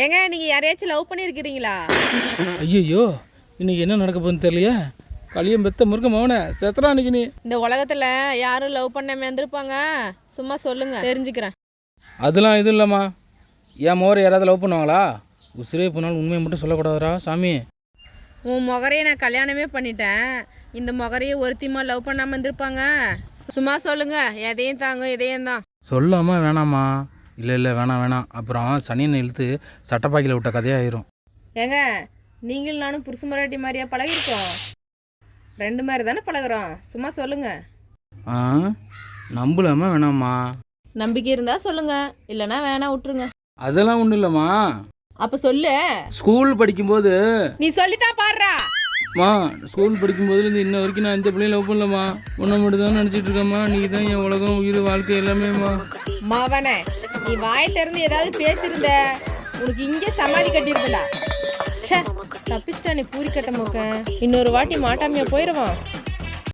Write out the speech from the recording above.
ஏங்க நீங்கள் யாரையாச்சும் லவ் பண்ணியிருக்கிறீங்களா? ஐயோ இன்னைக்கு என்ன நடக்க போகுதுன்னு தெரியலையே. களியம் பெத்த முருக்க மவனை செத்துறா அன்னைக்கு நீ. இந்த உலகத்தில் யாரும் லவ் பண்ணாம இருந்திருப்பாங்க. சும்மா சொல்லுங்க, தெரிஞ்சுக்கிறேன். அதெல்லாம் எதுவும் இல்லைம்மா. என் மோரை யாராவது லவ் பண்ணுவாங்களா? உசிரே போனாலும் உண்மையை மட்டும் சொல்லக்கூடாதுரா சாமி. உன் முகரையை நான் கல்யாணமே பண்ணிட்டேன். இந்த முகரையை ஒருத்திமா லவ் பண்ணாமல் இருந்திருப்பாங்க. சும்மா சொல்லுங்க, எதையும் தாங்க எதையும் தான். சொல்லாமா வேணாமா? இல்லை வேணாம். அப்புறம் சனியனை இழுத்து சட்டப்பாக்கியில் விட்ட கதையாயிரும். ஏங்க நீங்களும் நானும் புருஷ மராட்டி மாதிரியா பழகிருக்கோம்? ரெண்டு மாதிரி தானே பழகுறோம். சும்மா சொல்லுங்க. நம்பலாமா வேணாமா? நம்பிக்கை இருந்தா சொல்லுங்க, இல்லைன்னா வேணா விட்டுருங்க. அதெல்லாம் ஒன்றும் இல்லைம்மா. அப்போ சொல்லு. ஸ்கூல் படிக்கும்போது நீ சொல்லித்தான் பாடுறா. ஸ்கூல் படிக்கும்போதுலேருந்து இன்ன வரைக்கும் நான் இந்த பிள்ளையும் லவ் பண்ணலம்மா. உன்னை மட்டும் தான் நினச்சிட்டு இருக்கேம்மா. நீ தான் என் உலகம், உயிர், வாழ்க்கை எல்லாமேம்மா. மாவனே, நீ வாயிலிருந்து ஏதாவது பேசியிருந்த உனக்கு இங்கே சமாதி கட்டியிருந்தா. ச்சே, தப்பிச்சிட்டா நீ பூரி கட்ட மோக்க. இன்னொரு வாட்டி மாட்டாமையா போயிடுவான்.